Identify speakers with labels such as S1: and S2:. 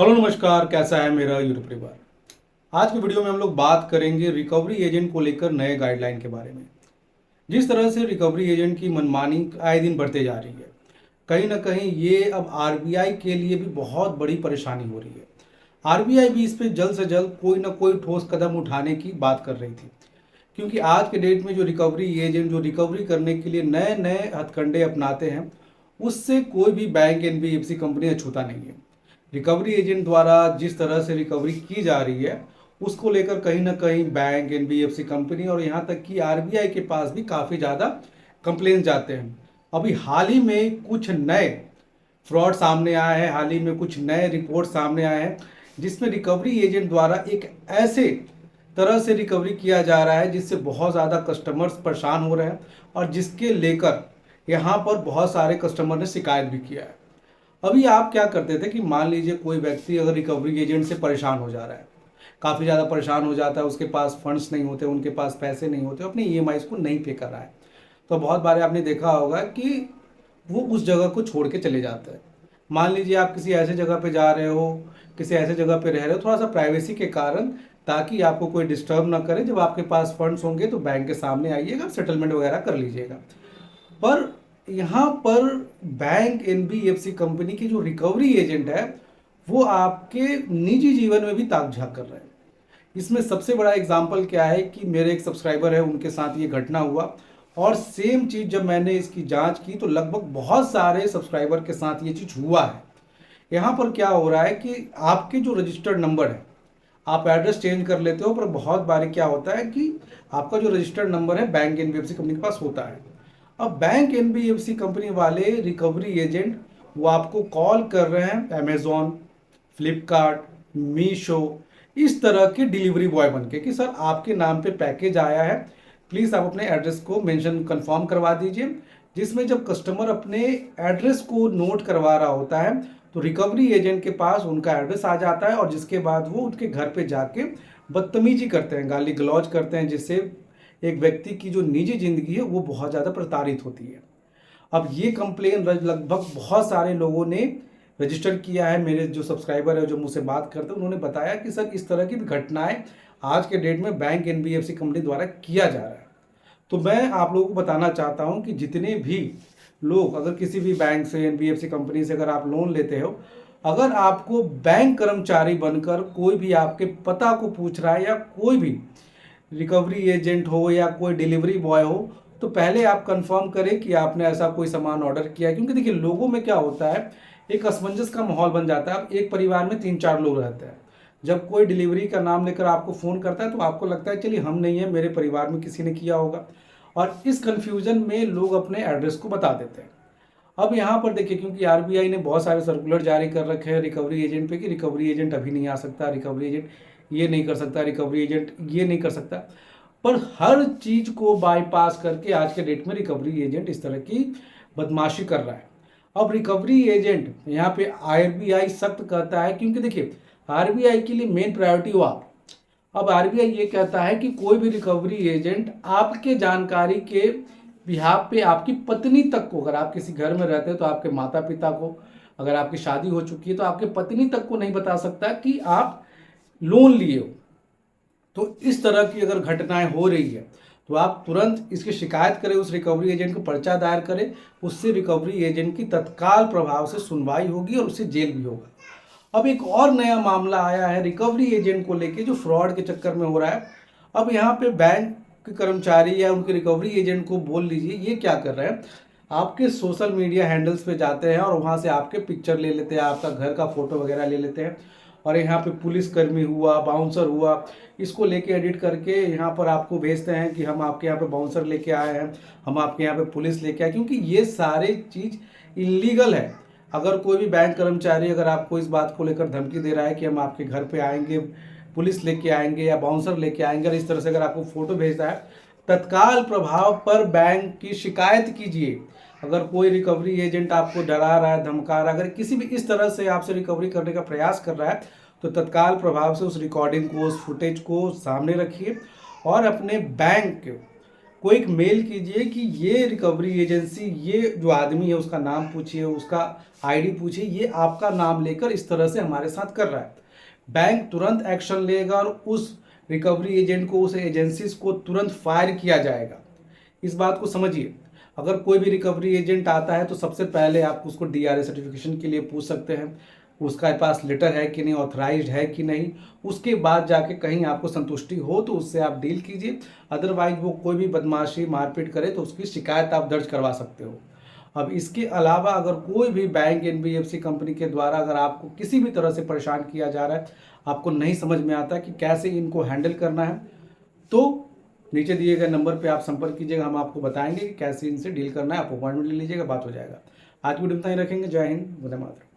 S1: Hello नमस्कार, कैसा है मेरा यूट्यूब परिवार। आज की वीडियो में हम लोग बात करेंगे रिकवरी एजेंट को लेकर नए गाइडलाइन के बारे में। जिस तरह से रिकवरी एजेंट की मनमानी आए दिन बढ़ते जा रही है, कहीं ना कहीं ये अब आरबीआई के लिए भी बहुत बड़ी परेशानी हो रही है। आरबीआई भी इस पे जल्द से जल्द कोई ना कोई ठोस कदम उठाने की बात कर रही थी, क्योंकि आज के डेट में जो रिकवरी एजेंट जो रिकवरी करने के लिए नए नए हथकंडे अपनाते हैं, उससे कोई भी बैंक एनबीएफसी कंपनी छूता नहीं है। रिकवरी एजेंट द्वारा जिस तरह से रिकवरी की जा रही है, उसको लेकर कहीं ना कहीं बैंक एनबीएफसी कंपनी और यहाँ तक कि आरबीआई के पास भी काफ़ी ज़्यादा कंप्लेन जाते हैं। अभी हाल ही में कुछ नए फ्रॉड सामने आए हैं, हाल ही में कुछ नए रिपोर्ट सामने आए हैं, जिसमें रिकवरी एजेंट द्वारा एक ऐसे तरह से रिकवरी किया जा रहा है जिससे बहुत ज़्यादा कस्टमर्स परेशान हो रहे हैं, और जिसके लेकर यहाँ पर बहुत सारे कस्टमर ने शिकायत भी किया है। अभी आप क्या करते थे कि मान लीजिए कोई व्यक्ति अगर रिकवरी एजेंट से परेशान हो जा रहा है, काफ़ी ज़्यादा परेशान हो जाता है, उसके पास फंड्स नहीं होते, उनके पास पैसे नहीं होते, अपने ईएमआईज़ को नहीं पे कर रहा है, तो बहुत बार आपने देखा होगा कि वो उस जगह को छोड़ के चले जाता है। मान लीजिए आप किसी ऐसे जगह पे जा रहे हो, किसी ऐसे जगह पे रह रहे हो, थोड़ा सा प्राइवेसी के कारण, ताकि आपको कोई डिस्टर्ब ना करे। जब आपके पास फंड्स होंगे तो बैंक के सामने आइएगा, सेटलमेंट वगैरह कर लीजिएगा। पर यहाँ पर बैंक एनबीएफसी कंपनी की जो रिकवरी एजेंट है, वो आपके निजी जीवन में भी ताक झांक कर रहे हैं। इसमें सबसे बड़ा एग्जाम्पल क्या है कि मेरे एक सब्सक्राइबर है, उनके साथ ये घटना हुआ, और सेम चीज़ जब मैंने इसकी जांच की तो लगभग बहुत सारे सब्सक्राइबर के साथ ये चीज़ हुआ है। यहाँ पर क्या हो रहा है कि आपके जो रजिस्टर्ड नंबर है, आप एड्रेस चेंज कर लेते हो, पर बहुत बार क्या होता है कि आपका जो रजिस्टर्ड नंबर है बैंक एनबीएफसी कंपनी के पास होता है। अब बैंक एनबीएफसी कंपनी वाले रिकवरी एजेंट वो आपको कॉल कर रहे हैं अमेजोन, फ्लिपकार्ट, मीशो, इस तरह के डिलीवरी बॉय बन के कि सर आपके नाम पे पैकेज आया है, प्लीज़ आप अपने एड्रेस को मेंशन कंफर्म करवा दीजिए। जिसमें जब कस्टमर अपने एड्रेस को नोट करवा रहा होता है, तो रिकवरी एजेंट के पास उनका एड्रेस आ जाता है, और जिसके बाद वो उनके घर पे जाके बदतमीजी करते हैं, गाली गलौज करते हैं, जिससे एक व्यक्ति की जो निजी जिंदगी है वो बहुत ज़्यादा प्रताड़ित होती है। अब ये कंप्लेन लगभग बहुत सारे लोगों ने रजिस्टर किया है। मेरे जो सब्सक्राइबर है, जो मुझसे बात करते हैं, उन्होंने बताया कि सर इस तरह की भी घटनाएं आज के डेट में बैंक एनबीएफसी कंपनी द्वारा किया जा रहा है। तो मैं आप लोगों को बताना चाहता हूं कि जितने भी लोग अगर किसी भी बैंक से, एनबीएफसी कंपनी से अगर आप लोन लेते हो, अगर आपको बैंक कर्मचारी बनकर कोई भी आपके पता को पूछ रहा है, या कोई भी रिकवरी एजेंट हो या कोई डिलीवरी बॉय हो, तो पहले आप कंफर्म करें कि आपने ऐसा कोई सामान ऑर्डर किया है। क्योंकि देखिए, लोगों में क्या होता है, एक असमंजस का माहौल बन जाता है। अब एक परिवार में 3-4 लोग रहते हैं, जब कोई डिलीवरी का नाम लेकर आपको फ़ोन करता है तो आपको लगता है चलिए हम नहीं है, मेरे परिवार में किसी ने किया होगा, और इस कन्फ्यूज़न में लोग अपने एड्रेस को बता देते हैं। अब यहाँ पर देखिए, क्योंकि आरबीआई ने बहुत सारे सर्कुलर जारी कर रखे हैं रिकवरी एजेंट पे कि रिकवरी एजेंट अभी नहीं आ सकता, रिकवरी एजेंट ये नहीं कर सकता, रिकवरी एजेंट ये नहीं कर सकता। पर हर चीज को बाईपास करके आज के डेट में रिकवरी एजेंट इस तरह की बदमाशी कर रहा है। अब रिकवरी एजेंट यहाँ पे आरबीआई सख्त कहता है, क्योंकि देखिए आरबीआई के लिए मेन प्रायोरिटी हो आप। अब आरबीआई ये कहता है कि कोई भी रिकवरी एजेंट आपके जानकारी के बिहाफ पे आपकी पत्नी तक को, अगर आप किसी घर में रहते हो तो आपके माता पिता को, अगर आपकी शादी हो चुकी है तो आपके पत्नी तक को नहीं बता सकता कि आप लोन लिए हो। तो इस तरह की अगर घटनाएं हो रही है तो आप तुरंत इसकी शिकायत करें, उस रिकवरी एजेंट को पर्चा दायर करें। उससे रिकवरी एजेंट की तत्काल प्रभाव से सुनवाई होगी और उससे जेल भी होगा। अब एक और नया मामला आया है रिकवरी एजेंट को लेके, जो फ्रॉड के चक्कर में हो रहा है। अब यहाँ पे बैंक के कर्मचारी या उनके रिकवरी एजेंट को बोल लीजिए, ये क्या कर रहे हैं, आपके सोशल मीडिया हैंडल्स पे जाते हैं और वहाँ से आपके पिक्चर ले लेते हैं, आपका घर का फोटो वगैरह ले लेते हैं, और यहाँ पे पुलिसकर्मी हुआ, बाउंसर हुआ, इसको लेके एडिट करके यहाँ पर आपको भेजते हैं कि हम आपके यहाँ पे बाउंसर लेके आए हैं, हम आपके यहाँ पे पुलिस लेके आए। क्योंकि ये सारे चीज़ इलीगल है। अगर कोई भी बैंक कर्मचारी अगर आपको इस बात को लेकर धमकी दे रहा है कि हम आपके घर पे आएंगे, पुलिस लेके आएंगे या बाउंसर लेके आएंगे, और इस तरह से अगर आपको फोटो भेजता है, तत्काल प्रभाव पर बैंक की शिकायत कीजिए। अगर कोई रिकवरी एजेंट आपको डरा रहा है, धमका रहा है, अगर किसी भी इस तरह से आपसे रिकवरी करने का प्रयास कर रहा है, तो तत्काल प्रभाव से उस रिकॉर्डिंग को, उस फुटेज को सामने रखिए और अपने बैंक को एक मेल कीजिए कि ये रिकवरी एजेंसी, ये जो आदमी है उसका नाम पूछिए, उसका आईडी पूछिए, ये आपका नाम लेकर इस तरह से हमारे साथ कर रहा है। बैंक तुरंत एक्शन लेगा और उस रिकवरी एजेंट को, उस एजेंसी को तुरंत फायर किया जाएगा। इस बात को समझिए। अगर कोई भी रिकवरी एजेंट आता है तो सबसे पहले आप उसको डीआरए सर्टिफिकेशन के लिए पूछ सकते हैं, उसका पास लेटर है कि नहीं, ऑथराइज्ड है कि नहीं। उसके बाद जाके कहीं आपको संतुष्टि हो तो उससे आप डील कीजिए। अदरवाइज वो कोई भी बदमाशी मारपीट करे तो उसकी शिकायत आप दर्ज करवा सकते हो। अब इसके अलावा अगर कोई भी बैंक, एनबीएफसी कंपनी के द्वारा अगर आपको किसी भी तरह से परेशान किया जा रहा है, आपको नहीं समझ में आता कि कैसे इनको हैंडल करना है, तो नीचे दिए गए नंबर पे आप संपर्क कीजिएगा। हम आपको बताएंगे कि कैसे इनसे डील करना है। आप अपॉइंटमेंट ले लीजिएगा, बात हो जाएगा। आज की वीडियो में इतना ही रखेंगे। जय हिंद, वंदे मातरम।